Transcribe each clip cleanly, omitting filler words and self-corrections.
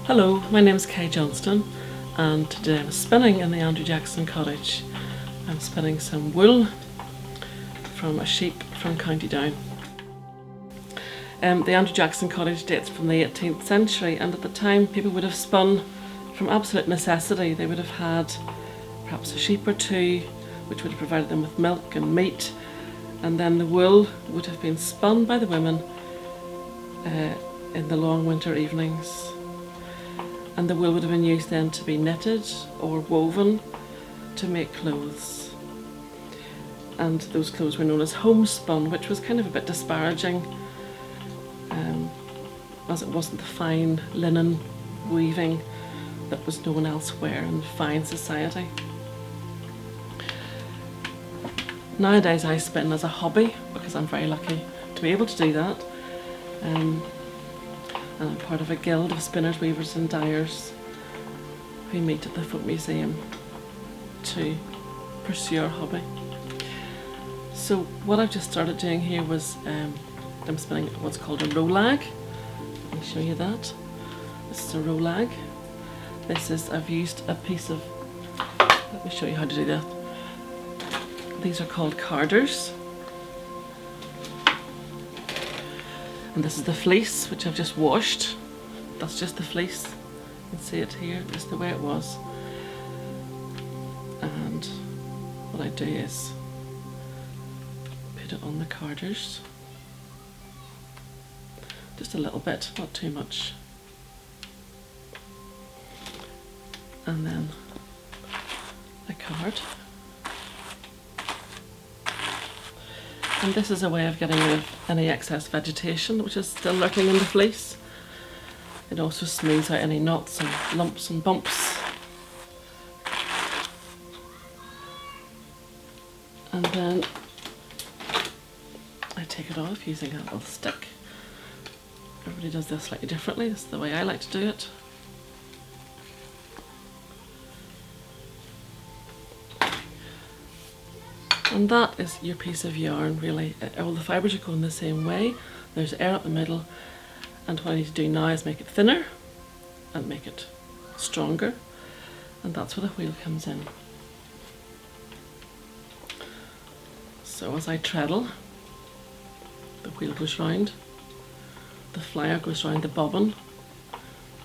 Hello, my name is Kay Johnston and today I'm spinning in the Andrew Jackson cottage. I'm spinning some wool from a sheep from County Down. The Andrew Jackson cottage dates from the 18th century, and at the time people would have spun from absolute necessity. They would have had perhaps a sheep or two which would have provided them with milk and meat, and then the wool would have been spun by the women in the long winter evenings. And the wool would have been used then to be knitted or woven to make clothes. And those clothes were known as homespun, which was kind of a bit disparaging, as it wasn't the fine linen weaving that was known elsewhere in fine society. Nowadays I spin as a hobby because I'm very lucky to be able to do that. And I'm part of a guild of spinners, weavers and dyers who meet at the Folk Museum to pursue our hobby. So what I've just started doing here was I'm spinning what's called a rolag. Let me show you that. This is a rolag. I've used a piece of, let me show you how to do that. These are called carders. And this is the fleece, which I've just washed. That's just the fleece. You can see it here, just the way it was. And what I do is put it on the carders. Just a little bit, not too much. And then a card. And this is a way of getting rid of any excess vegetation which is still lurking in the fleece. It also smooths out any knots and lumps and bumps. And then I take it off using a little stick. Everybody does this slightly differently. This is the way I like to do it. And that is your piece of yarn, really. All the fibres are going the same way. There's air up the middle, and what I need to do now is make it thinner and make it stronger, and that's where the wheel comes in. So as I treadle, the wheel goes round, the flyer goes round the bobbin,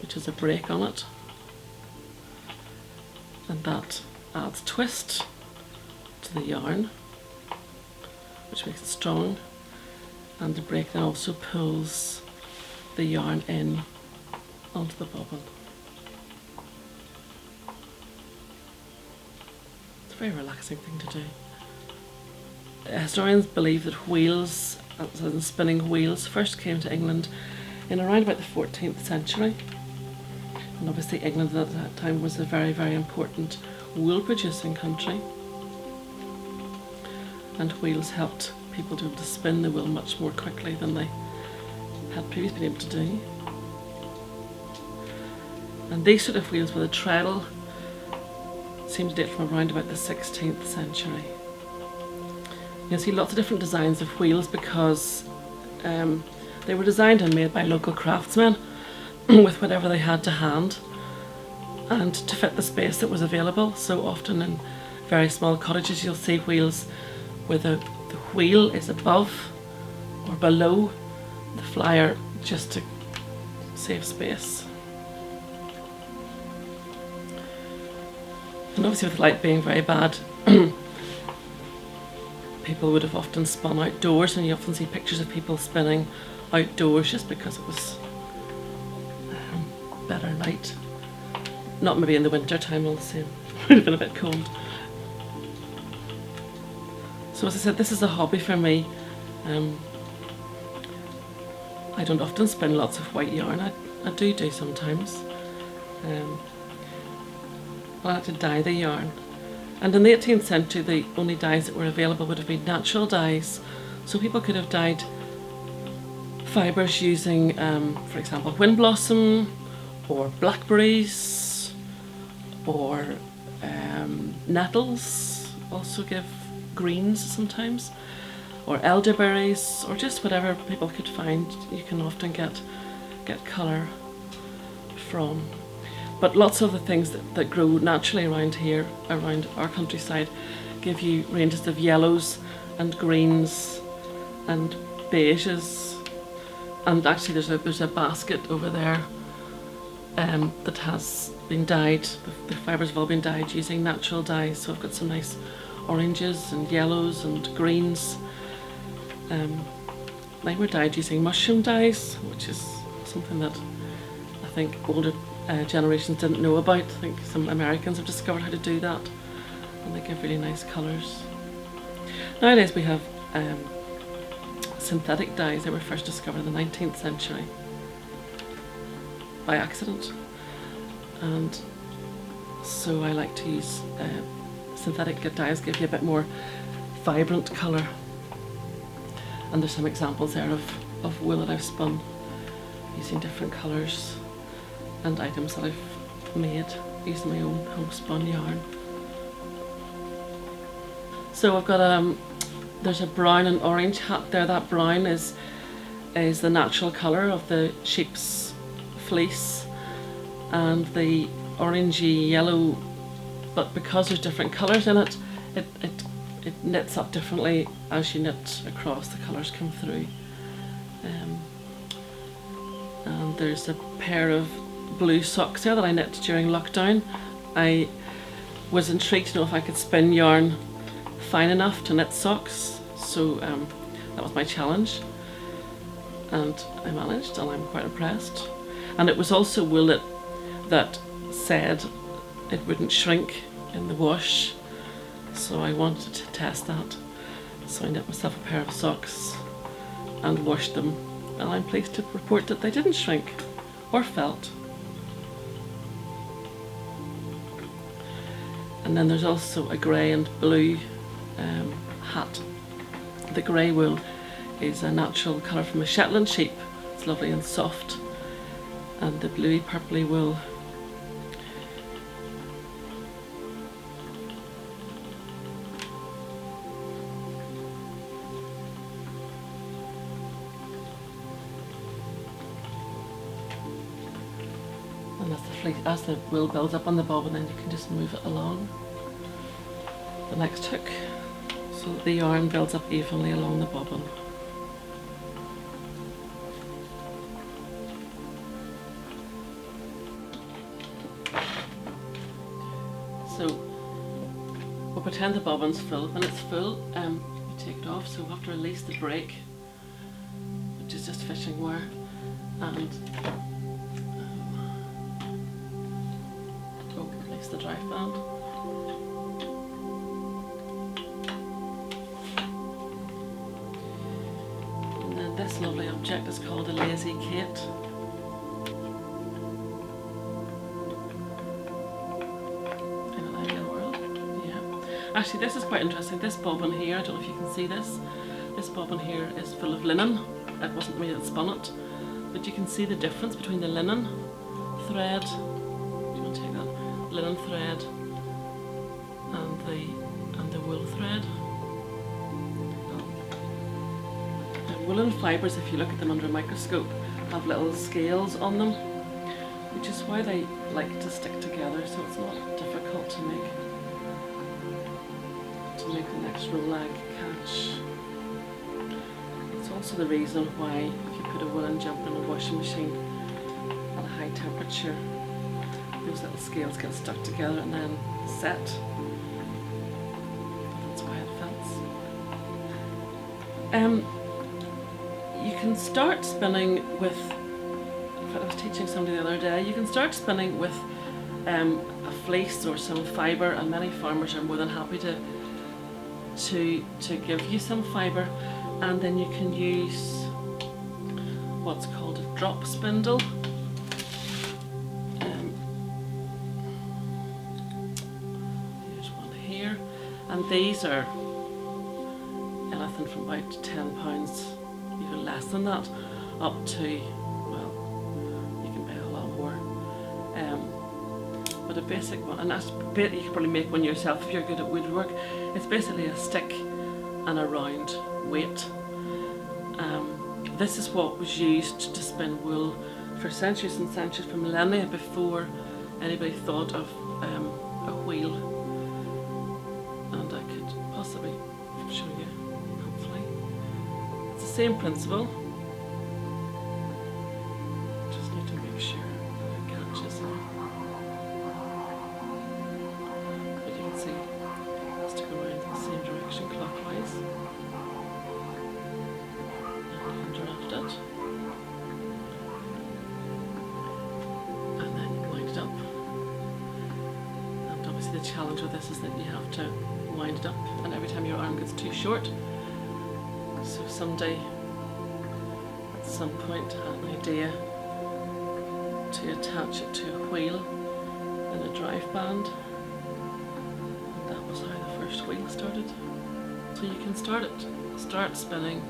which has a break on it, and that adds twist to the yarn, which makes it strong, and the break then also pulls the yarn in onto the bobbin. It's a very relaxing thing to do. Historians believe that wheels, as in spinning wheels, first came to England in around about the 14th century, and obviously England at that time was a very, very important wool producing country. And wheels helped people to be able to spin the wool much more quickly than they had previously been able to do. And these sort of wheels with a treadle seem to date from around about the 16th century. You'll see lots of different designs of wheels because they were designed and made by local craftsmen with whatever they had to hand and to fit the space that was available. So often in very small cottages you'll see wheels where the wheel is above or below the flyer just to save space. And obviously with light being very bad, people would have often spun outdoors, and you often see pictures of people spinning outdoors just because it was better light. Not maybe in the winter time, all the same. It would have been a bit cold. So as I said, this is a hobby for me. I don't often spin lots of white yarn. I do sometimes. I like to dye the yarn. And in the 18th century, the only dyes that were available would have been natural dyes. So people could have dyed fibres using, for example, wind blossom, or blackberries, or nettles also give greens sometimes, or elderberries, or just whatever people could find. You can often get colour from. But lots of the things that grow naturally around here, around our countryside, give you ranges of yellows and greens and beiges. And actually there's a basket over there that has been dyed. The fibres have all been dyed using natural dyes, so I've got some nice oranges and yellows and greens. They were dyed using mushroom dyes, which is something that I think older generations didn't know about. I think some Americans have discovered how to do that, and they give really nice colours. Nowadays we have synthetic dyes. They were first discovered in the 19th century by accident, and so I like to use synthetic dyes. Give you a bit more vibrant colour, and there's some examples there of wool that I've spun using different colours and items that I've made using my own homespun yarn. So I've got there's a brown and orange hat there. That brown is the natural colour of the sheep's fleece, and the orangey yellow, but because there's different colours in it, it knits up differently as you knit across. The colours come through. And there's a pair of blue socks there that I knit during lockdown. I was intrigued to know if I could spin yarn fine enough to knit socks, so that was my challenge, and I managed, and I'm quite impressed. And it was also wool that said it wouldn't shrink in the wash, so I wanted to test that. So I knit myself a pair of socks and washed them, and I'm pleased to report that they didn't shrink or felt. And then there's also a grey and blue hat. The grey wool is a natural colour from a Shetland sheep. It's lovely and soft. And the bluey purpley wool and that's the fleece. As the wool builds up on the bobbin, then you can just move it along the next hook so that the yarn builds up evenly along the bobbin. So we'll pretend the bobbin's full. When it's full, we take it off, so we'll have to release the brake, which is just fishing wire, and release the drive band. And then this lovely object is called a lazy Kate. Actually, this is quite interesting. This bobbin here, I don't know if you can see this. This bobbin here is full of linen. It wasn't me that spun it, but you can see the difference between the linen thread. Do you want to take that? Linen thread and the wool thread. The woolen fibres, if you look at them under a microscope, have little scales on them, which is why they like to stick together, so it's not difficult to make the next rolag catch. It's also the reason why if you put a woolen jumper in a washing machine at a high temperature, those little scales get stuck together and then set. That's why it fits. You can start spinning with, in fact I was teaching somebody the other day, you can start spinning with a fleece or some fibre, and many farmers are more than happy to give you some fibre, and then you can use what's called a drop spindle. Here's one here, and these are anything from about £10, even less than that, up to, well, you can pay a lot more. But a basic one, and that's, you can probably make one yourself if you're good at woodwork. It's basically a stick and a round weight. This is what was used to spin wool for centuries and centuries, for millennia before anybody thought of a wheel. And I could possibly show you, hopefully. It's the same principle. Just need to make sure that it catches it. But you can see it has to go around in the same direction clockwise. And you can draft it. And then you wind it up. And obviously the challenge with this is that you have to wind it up, and every time your arm gets too short. So someday, at some point, I had an idea to attach it to a wheel in a drive band, and that was how the first wheel started. So you can start spinning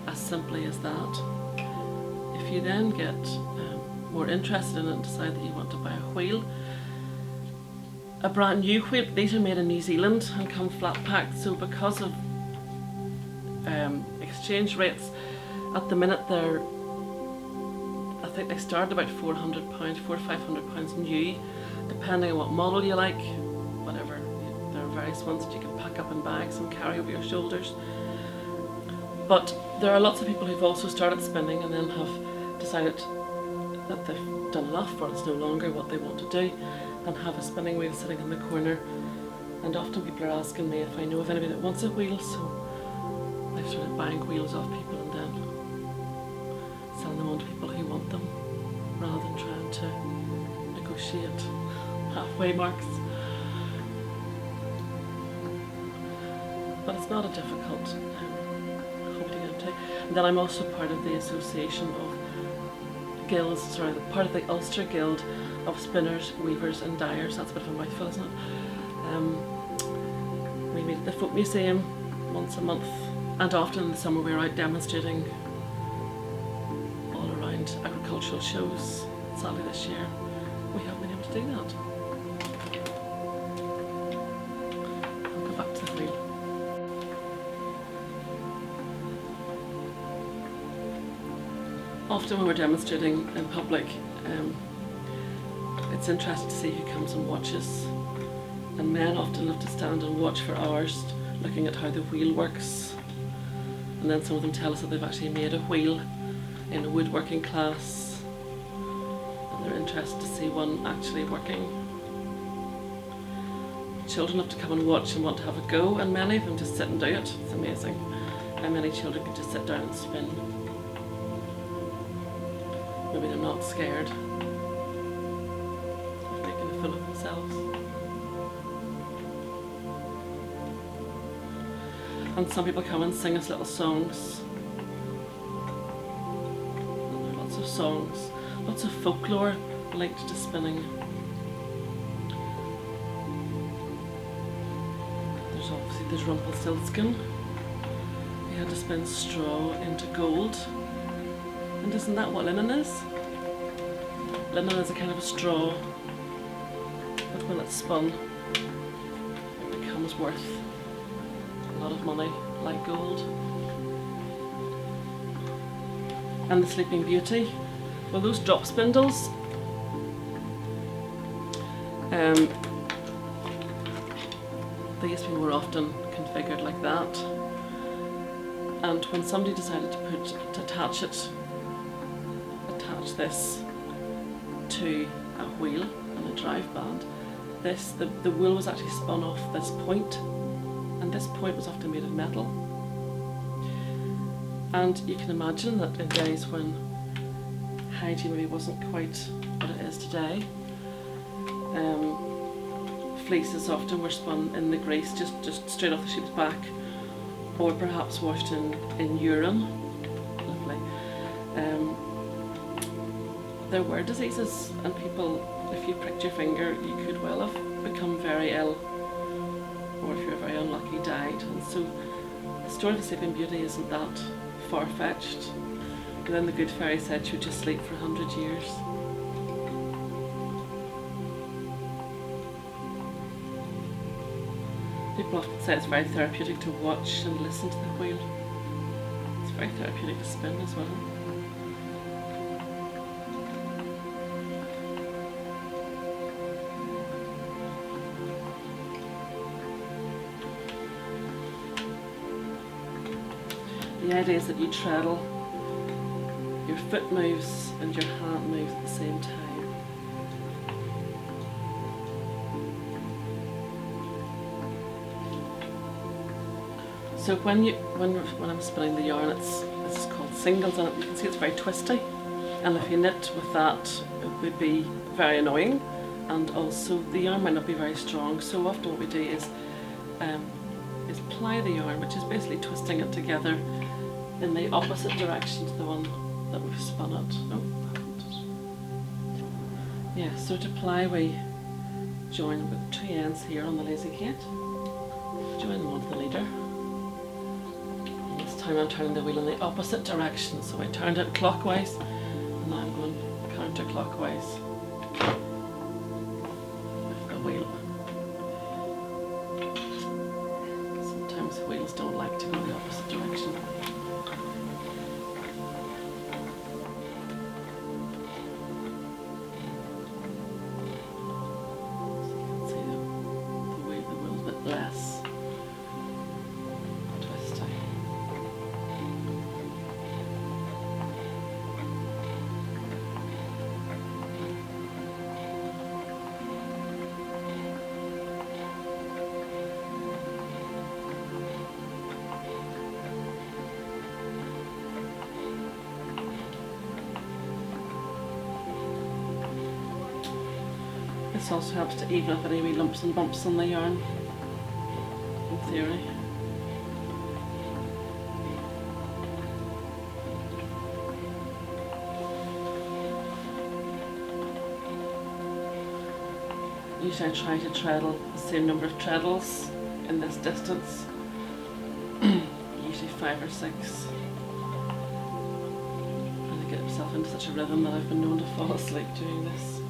as simply as that. If you then get more interested in it and decide that you want to buy a wheel, a brand new wheel, these are made in New Zealand and come flat packed, so because of exchange rates, at the minute I think they start about £400, £400 or £500 new, depending on what model you like, whatever. There are various ones that you can pack up in bags and carry over your shoulders. But there are lots of people who've also started spinning and then have decided that they've done enough, or it's no longer what they want to do, and have a spinning wheel sitting in the corner. And often people are asking me if I know of anybody that wants a wheel, so I've started buying wheels off people and then selling them on to people who want them, rather than trying to negotiate halfway marks. But it's not a difficult hobby to get into. And then I'm also part of the association of guilds, part of the Ulster Guild of Spinners, Weavers and Dyers. That's a bit of a mouthful, isn't it? We meet at the Folk Museum once a month, and often in the summer we're out demonstrating all around agricultural shows. Sadly this year we haven't been able to do that. I'll go back to the wheel. Often when we're demonstrating in public, it's interesting to see who comes and watches, and men often love to stand and watch for hours looking at how the wheel works, and then some of them tell us that they've actually made a wheel in a woodworking class and they're interested to see one actually working. Children love to come and watch and want to have a go, and many of them just sit and do it. It's amazing how many children can just sit down and spin. Maybe they're not scared of making a fool of themselves. And some people come and sing us little songs. And there are lots of songs, lots of folklore linked to spinning. There's Rumpelstiltskin. He had to spin straw into gold. And isn't that what linen is? Linen is a kind of a straw, but when it's spun, it becomes worth a lot of money, like gold. And the Sleeping Beauty, well, those drop spindles, they used to be more often configured like that. And when somebody decided to attach this to a wheel and a drive band, the wool was actually spun off this point, and this point was often made of metal. And you can imagine that in days when hygiene maybe wasn't quite what it is today, fleeces often were spun in the grease just straight off the sheep's back, or perhaps washed in urine. Lovely. There were diseases, and people, if you pricked your finger, you could well have become very ill, or if you were very unlucky, died. And so the story of the Sleeping Beauty isn't that far-fetched. And then the good fairy said she would just sleep for 100 years. People often say it's very therapeutic to watch and listen to the wheel. It's very therapeutic to spin as well. the idea is that you treadle, your foot moves and your hand moves at the same time. So when I'm spinning the yarn, it's called singles, and you can see it's very twisty. And if you knit with that, it would be very annoying, and also the yarn might not be very strong. So often what we do is ply the yarn, which is basically twisting it together in the opposite direction to the one that we've spun it. Oh, yeah. So to ply, we join with 2 ends here on the lazy Kate. Join them onto the leader. This time I'm turning the wheel in the opposite direction, so I turned it clockwise, and now I'm going counterclockwise with the wheel. Sometimes wheels don't like to go in the opposite direction. So you can see the wheel's a bit less twisty. This also helps to even up any wee lumps and bumps on the yarn, in theory. Usually I try to treadle the same number of treadles in this distance, usually 5 or 6. And I get myself into such a rhythm that I've been known to fall asleep doing this.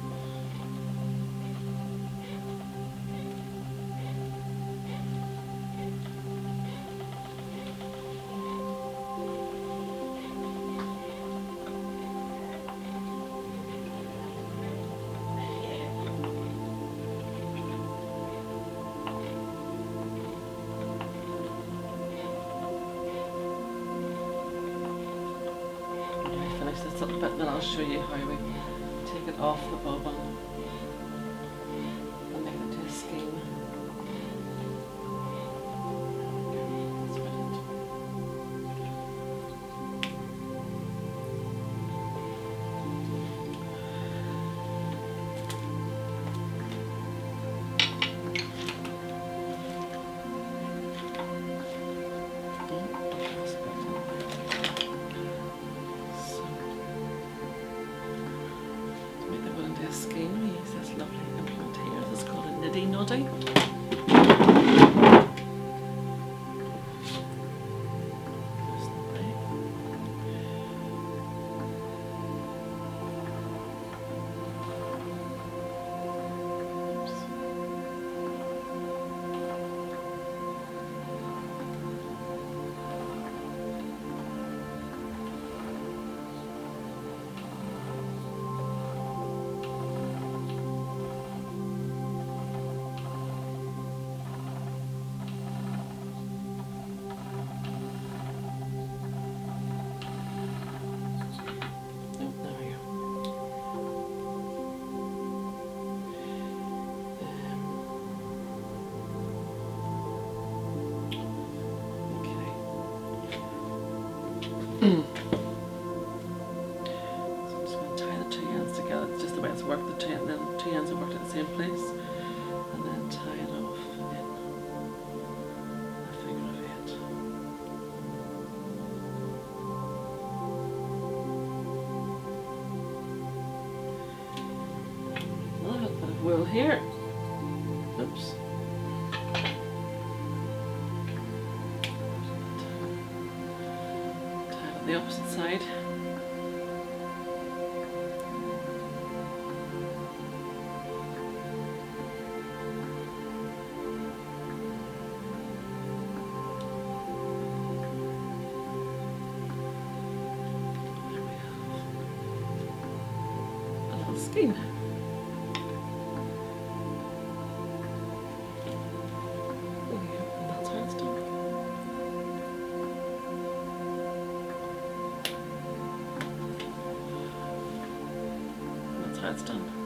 This little bit, and then I'll show you how we take it off the bobbin and make it into a skein. That's brilliant. Skein, we use this lovely implement here. This is called a niddy noddy. There's the break. Oops. So I'm just going to tie the 2 ends together. It's just the way it's worked. The 2 ends have worked at the same place, and then tie it off in a figure of 8. Another little bit of wool here. Oops. The opposite side. There we have a little skein. And that's how it's done. how it's done.